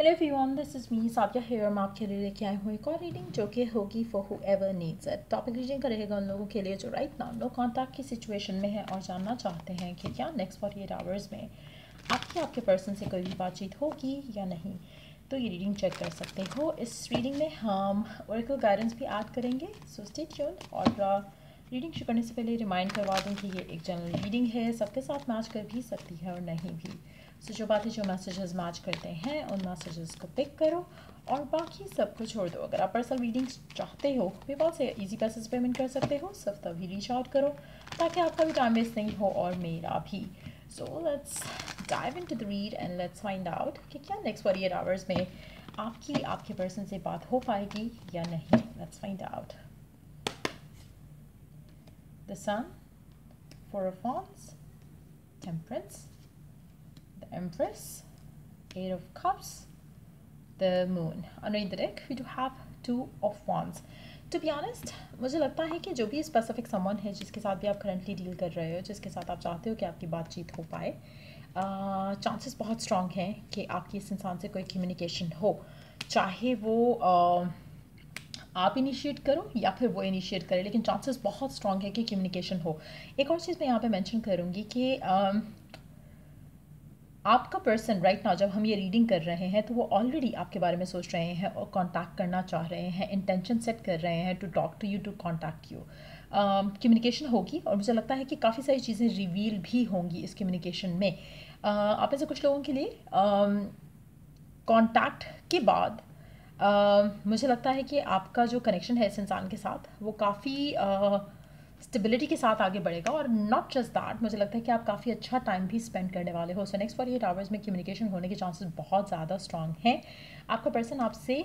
Hello everyone, this is me Sabiya here. मैं आपके लिए लेके आई हूँ एक और रीडिंग जो कि होगी for whoever needs it. Topic reading करेगा उन लोगों के लिए जो राइट नाउ नो कॉन्टैक्ट की सिचुएशन में है और जानना चाहते हैं कि क्या नेक्स्ट 48 आवर्स में आपके पर्सन से कोई भी बातचीत होगी या नहीं। तो ये रीडिंग चेक कर सकते हो। इस रीडिंग में हम ओरेकल गाइडेंस भी ऐड करेंगे, सो स्टे ट्यून्ड। और रीडिंग शुरू करने से पहले रिमाइंड करवा दूँ कि ये एक जनरल रीडिंग है, सबके साथ मैच कर भी सकती है और नहीं भी। सो जो बातें जो मैसेजेस मैच करते हैं उन मैसेजेस को पिक करो और बाकी सब को छोड़ दो। अगर आप पर्सनल रीडिंग्स चाहते हो पेपाल से इजी पैसेज पेमेंट कर सकते हो, सिर्फ तभी रीच आउट करो ताकि आपका भी टाइम वेस्ट नहीं हो और मेरा भी। So let's dive into the read and let's find out कि क्या नेक्स्ट 48 आवर्स में आपके पर्सन से बात हो पाएगी या नहीं। Let's find out. The sun, four of wands, temperance, the Empress, Eight of Cups, the Moon. Underneath the deck, we do have Two of Wands. To be honest, मुझे लगता है कि जो भी स्पेसिफिक समवन है जिसके साथ भी आप करंटली डील कर रहे हो, जिसके साथ आप चाहते हो कि आपकी बातचीत हो पाए, चांसेस बहुत स्ट्रॉन्ग हैं कि आपकी इस इंसान से कोई कम्युनिकेशन हो, चाहे वो आप इनिशिएट करो या फिर वो इनिशिएट करे, लेकिन चांसेस बहुत स्ट्रॉन्ग है कि कम्युनिकेशन हो। एक और चीज़ मैं यहाँ पे मेंशन करूँगी कि आपका पर्सन राइट नाउ जब हम ये रीडिंग कर रहे हैं तो वो ऑलरेडी आपके बारे में सोच रहे हैं और कांटेक्ट करना चाह रहे हैं, इंटेंशन सेट कर रहे हैं to talk to you, to contact you. Communication होगी और मुझे लगता है कि काफ़ी सारी चीज़ें रिवील भी होंगी इस कम्युनिकेशन में। आप में से कुछ लोगों के लिए कांटेक्ट के बाद मुझे लगता है कि आपका जो कनेक्शन है इस इंसान के साथ वो काफ़ी स्टेबिलिटी के साथ आगे बढ़ेगा। और नॉट जस्ट दैट, मुझे लगता है कि आप काफ़ी अच्छा टाइम भी स्पेंड करने वाले हो। सो नेक्स्ट 48 आवर्स में कम्युनिकेशन होने के चांसेस बहुत ज़्यादा स्ट्रांग हैं। आपका पर्सन आपसे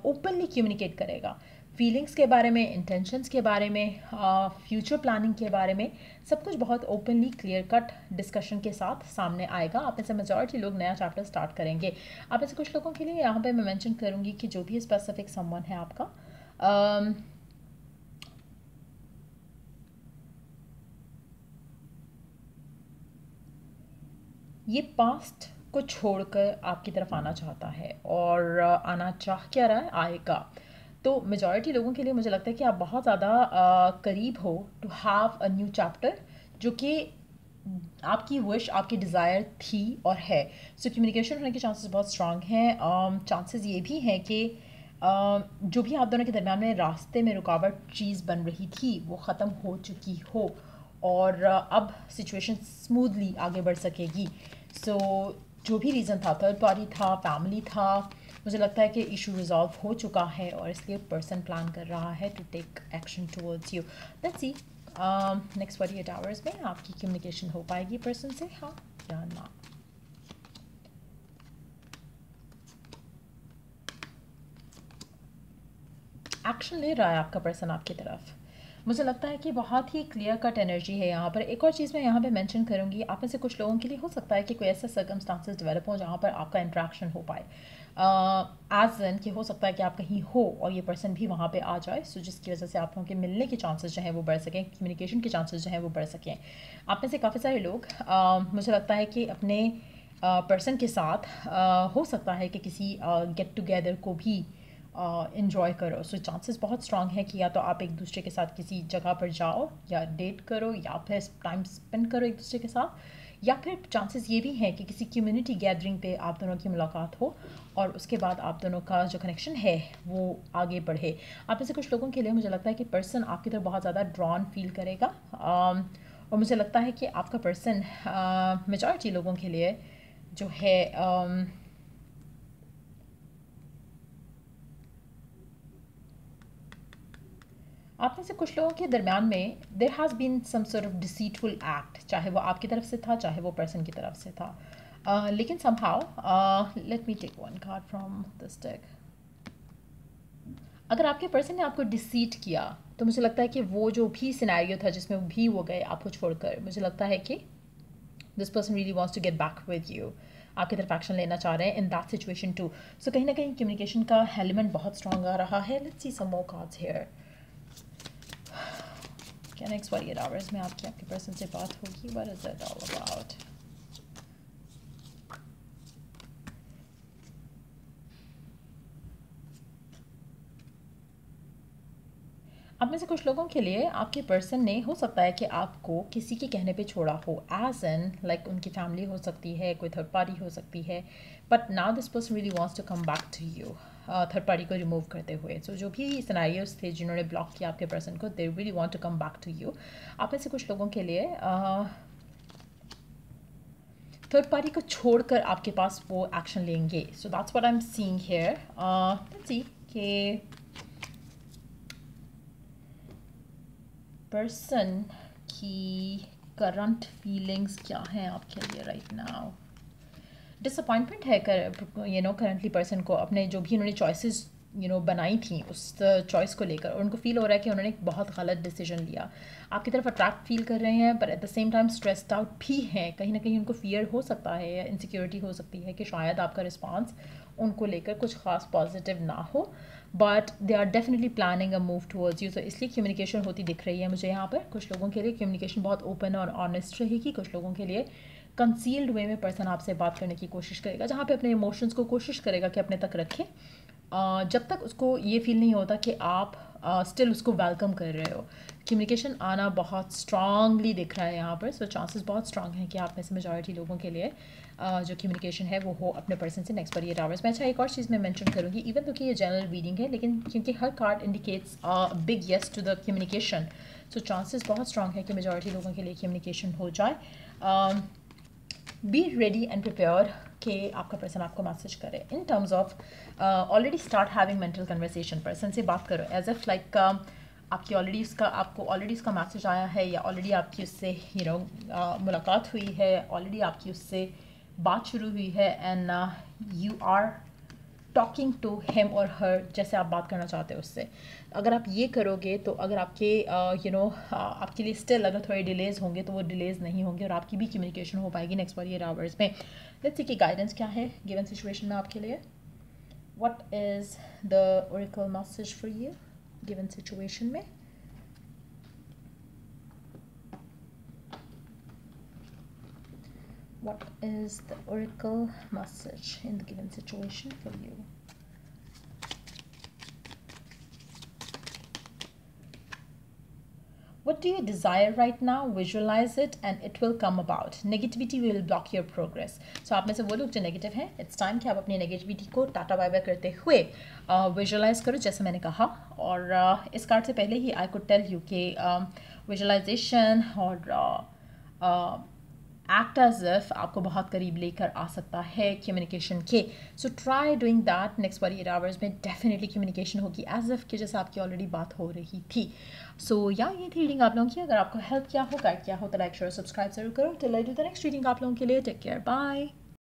ओपनली कम्युनिकेट करेगा, फीलिंग्स के बारे में, इंटेंशंस के बारे में, फ्यूचर प्लानिंग के बारे में, सब कुछ बहुत ओपनली क्लियर कट डिस्कशन के साथ सामने आएगा। आप में से मेजॉरिटी लोग नया चैप्टर स्टार्ट करेंगे। आप में से कुछ लोगों के लिए यहाँ पे मैं मेंशन करूँगी कि जो भी स्पेसिफिक समवन है आपका, ये पास्ट को छोड़कर आपकी तरफ आना चाहता है और आना चाह क्या रहा है, आएगा। तो मेजॉरिटी लोगों के लिए मुझे लगता है कि आप बहुत ज़्यादा करीब हो to have a new chapter, जो कि आपकी विश, आपकी डिज़ायर थी और है। सो कम्युनिकेशन होने के चांसेस बहुत स्ट्रांग हैं। चांसेस ये भी हैं कि जो भी आप दोनों के दरमियान में रास्ते में रुकावट चीज़ बन रही थी वो ख़त्म हो चुकी हो और अब सिचुएशन स्मूथली आगे बढ़ सकेगी। सो जो भी रीज़न था, थर्ड पार्टी था, फैमिली था, मुझे लगता है कि इशू रिजॉल्व हो चुका है और इसलिए पर्सन प्लान कर रहा है to take action towards you. Let's see next 48 hours में आपकी कम्युनिकेशन हो पाएगी पर्सन से, हाँ या ना। एक्शन ले रहा है आपका पर्सन आपकी तरफ। मुझे लगता है कि बहुत ही क्लियर कट एनर्जी है यहाँ पर। एक और चीज़ मैं यहाँ पे मेंशन करूँगी, आप में से कुछ लोगों के लिए हो सकता है कि कोई ऐसा सर्कमस्टांसेस डेवलप हो जहाँ पर आपका इंट्रैक्शन हो पाए, एज एन कि हो सकता है कि आप कहीं हो और ये पर्सन भी वहाँ पे आ जाए, सो जिसकी वजह से आप लोगों के मिलने के चांसेस जो हैं वो बढ़ सकें, कम्युनिकेशन के चांसेस जो हैं वो बढ़ सकें। आप में से काफ़ी सारे लोग मुझे लगता है कि अपने पर्सन के साथ हो सकता है कि किसी गेट टुगेदर को भी इन्जॉय करो। सो चांसेस बहुत स्ट्रांग है कि या तो आप एक दूसरे के साथ किसी जगह पर जाओ या डेट करो या फिर टाइम स्पेंड करो एक दूसरे के साथ, या फिर चांसेस ये भी हैं कि किसी कम्युनिटी गैदरिंग पे आप दोनों की मुलाकात हो और उसके बाद आप दोनों का जो कनेक्शन है वो आगे बढ़े। आप में से कुछ लोगों के लिए मुझे लगता है कि पर्सन आपकी तरफ बहुत ज़्यादा ड्रॉन फील करेगा और मुझे लगता है कि आपका पर्सन मेजॉरिटी लोगों के लिए जो है आप में से कुछ लोगों के दरमियान में there has been some sort of deceitful act, चाहे वो आपकी तरफ से था चाहे वो पर्सन की तरफ से था, लेकिन somehow let me take one card from this deck. अगर आपके पर्सन ने आपको डिसीट किया तो मुझे लगता है कि वो जो भी सिनेरियो था जिसमें भी वो गए आपको छोड़कर, मुझे लगता है कि this person really wants to get back with you, आपकी तरफ एक्शन लेना चाह रहे हैं in that situation to. So कहीं ना कहीं कम्युनिकेशन का एलिमेंट बहुत स्ट्रॉन्ग आ रहा है। Let's see some more cards here. क्या नेक्स्ट 48 आवर्स में आपके पर्सन से बात होगी? What is it all about? आप में से कुछ लोगों के लिए आपके पर्सन ने हो सकता है कि आपको किसी के कहने पे छोड़ा हो, एज एन लाइक उनकी फैमिली हो सकती है, कोई थर्ड पार्टी हो सकती है, but now this person really wants to come back to you, third party को रिमूव करते हुए। सो जो भी सिनेरियोस थे जिन्होंने ब्लॉक किया आपके पर्सन को, they really want to come back to you. आप में से कुछ लोगों के लिए थर्ड पार्टी को छोड़कर आपके पास वो एक्शन लेंगे। So that's what I am seeing here. Let's see कि पर्सन की करंट फीलिंग्स क्या हैं आपके लिए राइट नाउ। डिसअपॉइंटमेंट है करंटली पर्सन को अपने जो भी उन्होंने चॉइसेस बनाई थी उस चॉइस को लेकर, और उनको फील हो रहा है कि उन्होंने एक बहुत गलत डिसीजन लिया। आपकी तरफ अट्रैक्ट फील कर रहे हैं, पर at the same time stressed out भी हैं। कहीं ना कहीं उनको फियर हो सकता है या इनसिक्योरिटी हो सकती है कि शायद आपका रिस्पॉन्स उनको लेकर कुछ खास पॉजिटिव ना हो, but they are definitely planning a move towards you. तो इसलिए कम्युनिकेशन होती दिख रही है मुझे यहाँ पर। कुछ लोगों के लिए कम्युनिकेशन बहुत ओपन और ऑनेस्ट रहेगी, कुछ लोगों के लिए कंसील्ड वे में पर्सन आपसे बात करने की कोशिश करेगा, जहाँ पे अपने इमोशंस को कोशिश करेगा कि अपने तक रखे, जब तक उसको ये फील नहीं होता कि आप स्टिल उसको वेलकम कर रहे हो। कम्युनिकेशन आना बहुत स्ट्रांगली दिख रहा है यहाँ पर। सो चांसेस बहुत स्ट्रांग हैं कि आप में से मेजॉरिटी लोगों के लिए जो कम्युनिकेशन है वो हो अपने पर्सन से नेक्स्ट 48 आवर्स में। अच्छा, एक और चीज़ मैं मेंशन करूँगी, इवन तो कि ये जनरल रीडिंग है, लेकिन क्योंकि हर card indicates big yes to the communication, so chances बहुत स्ट्रांग है कि मेजॉरिटी लोगों के लिए कम्युनिकेशन हो जाए। बी रेडी एंड प्रिपेयर कि आपका पर्सन आपको मैसेज करे in terms of already start having mental conversation. Person से बात करो एज एफ लाइक आपको ऑलरेडी उसका मैसेज आया है, या ऑलरेडी आपकी उससे मुलाकात हुई है, ऑलरेडी आपकी उससे बात शुरू हुई है, and you are talking to him और हर जैसे आप बात करना चाहते हो उससे। अगर आप ये करोगे तो अगर आपके आपके लिए स्टिल अगर थोड़े डिलेज होंगे तो वो डिलेज नहीं होंगे और आपकी भी कम्युनिकेशन हो पाएगी नेक्स्ट 48 आवर्स में। लेट्स सी कि गाइडेंस क्या है गिवन सिचुएशन में आपके लिए। What is the Oracle message for you given situation में। What is the oracle message in the given situation for you? What do you desire right now? Visualize it and it will come about. Negativity will block your progress. So आप में से वो लोग जो negative हैं, it's time कि आप अपनी नेगेटिविटी को टाटा बाय बाय करते हुए विजुअलाइज करो जैसे मैंने कहा। और इस कार्ड से पहले ही आई कुड टेल यू कि विजुअलाइजेशन और एक्ट एज इफ आपको बहुत करीब लेकर आ सकता है कम्युनिकेशन के। So try doing that next 48 hours में। डेफिनेटली कम्युनिकेशन होगी एज इफ के जैसे आपकी ऑलरेडी बात हो रही थी। सो ये थी रीडिंग आप लोगों की। अगर आपको हेल्प किया हो, गाइड किया हो तो लाइक शेयर सब्सक्राइब जरूर करो। Till I do the next reading आप लोगों के लिए टेक केयर, बाय।